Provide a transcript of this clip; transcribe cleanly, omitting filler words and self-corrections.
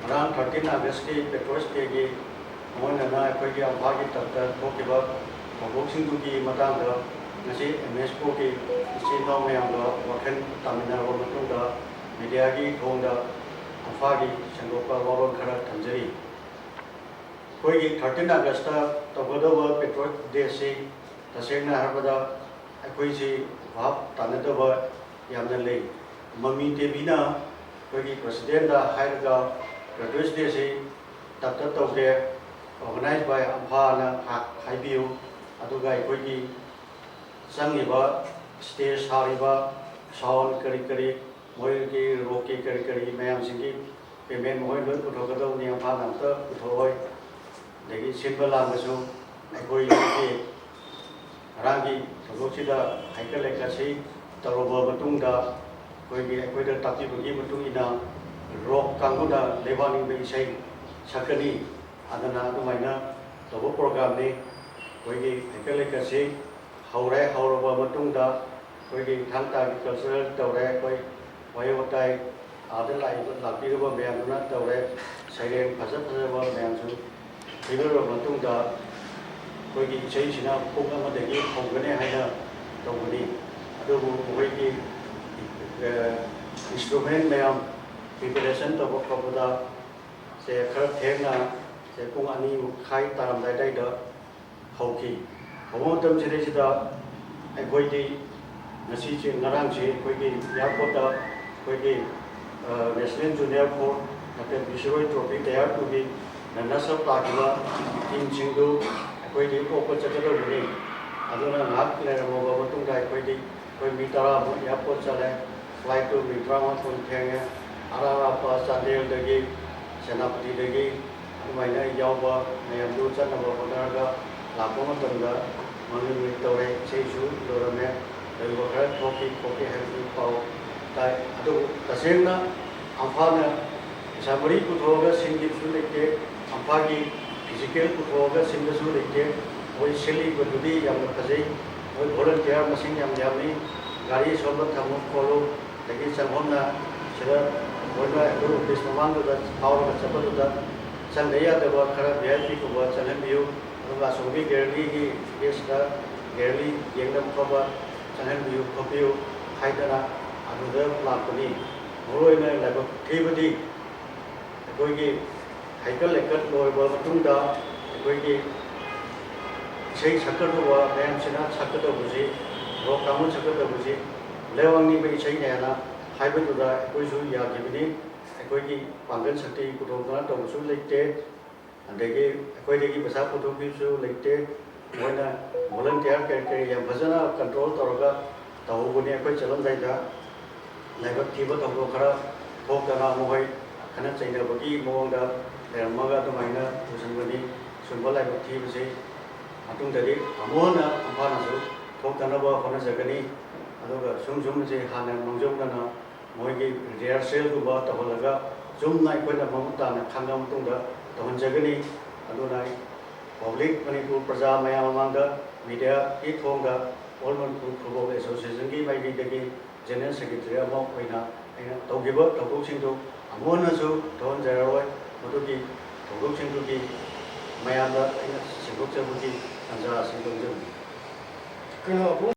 ꯉꯔꯥꯡ 13 ꯑꯥꯒꯁꯀꯤ ꯄꯦꯇ꯭ꯔꯣꯏꯁ ꯗꯦꯒꯤ ꯃꯣꯏꯅ ꯑꯩꯈꯣꯏꯒꯤ ꯑꯝꯐꯥꯒꯤ ꯇꯞꯇ ꯊꯣꯛꯈꯤꯕ ꯊꯧꯗꯣꯛꯁꯤꯡꯗꯨꯒꯤ ꯃꯇꯥꯡꯗ ꯉꯁꯤ MSPOꯒꯤ ꯏꯆꯤꯜ ꯏꯅꯥꯎ ꯃꯌꯥꯝꯒ ꯋꯥꯈꯜ ꯇꯥꯃꯤꯟꯅꯔꯕ ꯃꯇꯨꯡꯗ ꯃꯤꯗꯤꯌꯥꯒꯤ ꯊꯣꯡꯗ ꯑꯝꯐꯥꯒꯤ ꯁꯦꯡꯗꯣꯛꯄ ꯋꯥꯔꯣꯜ ꯈꯔ ꯊꯝꯖꯔꯤ꯫ ꯑꯩꯈꯣꯏꯒꯤ 13 ꯑꯥꯒꯁꯇ ꯇꯧꯒꯗꯕ ꯄꯦꯇ꯭ꯔꯣꯏꯁ ꯗꯦꯁꯤ तसेंना हरबदा अखोइसी भाव तानदबा यामना ले मम्मी टेबीना कोई प्रेसिडेंट दा हायरगा पेट्रोइस डे से तब तौगे ऑर्गेनाइज बाय अम्फाना हाइबियो अदुगा अखोइगी संगिबा स्टेज सारिबा साउंड करी करी मोइगी रोकी करी करी मयाम सिंगी पेमेंट मोइ लोन पुथोगदौनी अम्फाना त पुथोय देगी सिंबल लामसु अखोइगी रागी थोलोचिदा हाइकल लेकासी तरोबा मतुंगदा कोइगी अखोइदा तापीबगी मतुंगिना रॉक कांगुदा लेबानी बे इसै सकनी अदना अदुमाइना तबो प्रोग्राम ने कोइगी हाइकल लेकासी हौरे हौरबा मतुंगदा कोइगी थांता कल्चरल तौरे कोइ वायोताइ आदे लापीरबा मयामना तौरे सैलें फजब फजबा मयामसु फिगरबा मतुंगदा कोई इसेना पुंग अमदगी होगने हाइना तौगनी अदुबु कोइगी इंस्ट्रूमेंट मयाम प्रिपरेशन तब खबदा से खर थेंगना से पुंग अनि खाइ तारमदाइ द हौकी होमतम सिरेसिदा अखोइदी नसी चे नरांग चे कोइगी एयरपोर्ट कोइगी नेशनल जूनियर फोर्ट नते विश्वरोय ट्रॉफी तैयार टुबी ननसब ताकिबा टीम सिंगु कोई ओपन चलनी कोई मी तरा एयरपोर्ट चले फ्लाइट तो मी ट्रामा थेंगे अराप चांदेल सेनापति मैम चलब होना लाप मम्मी तौरे इसेसु लोरमे खर थोकी खोकी है पाव ताई तसेंना अम्फाना सामरी पुथोगा सिंगिसु लेके अम्फा की फिजिकल पुथोगा सिंगसु लेके वो सिली बदुदी याम फजै वो वॉलंटियर मसिंग याम यामनी गाड़ी सोब थमो खोलो लेकिन संगोमना सिदा वोना एदो ऑफिस ममांग द पावर चपल द संगया दबा खरा वीआईपी को वा चलन बियो अदुगा सोबी गैलरी की गेस्ट गैलरी येंगम खबा चलन बियो खबियो हाइदना अदुदा लापनी मोरोइना लाइब थेबदी कोइगी हाइकल लेकट लोइबा मतुंदा कोइगी इसे सकदबा मैमसिना सकदबुजी रॉक कामु सकदबुजी लेवांगनी बे इसे नेना हाइबदुदा कोइसु यागिबनी कोइगी पांगन शक्ति पुथोगना तौसु लेते अदगी कोइदगी बसा पुथोगिसु लेते मोइना वॉलंटियर के याम फजना कंट्रोल तौरगा तौबुनी कोइ चलन जाइदा लाइबक थीबा तौदो खरा थोकना मोहै खना चैनबगी मोंगदा लेरमगा दुमाइना तुसनबनी सुनबा लाइबक थीबसे अतुंगदगी अमोना अम्फानासु थोकनबा होनजगनी अदुगा सुम जे हाना नोंजौना मोइगी रिहर्सल गुबा तहलगा जुमना कोइना ममताना खांगा मतुंगा तहनजगनी अदुना पब्लिक मणिपुर प्रजा मयाम मांगा मीडिया की थोंगा ऑल मणिपुर फुटबॉल एसोसिएशन की माइदगी जनरल सेक्रेटरी अमा ओइना आइना तौगिबा थौदोकसिंदु अमोनासु थोनजररोय मदुगी थौदोकसिंदुगी मयामदा आइना सिंगोकजबुगी अंजा सिंगोकजबुगी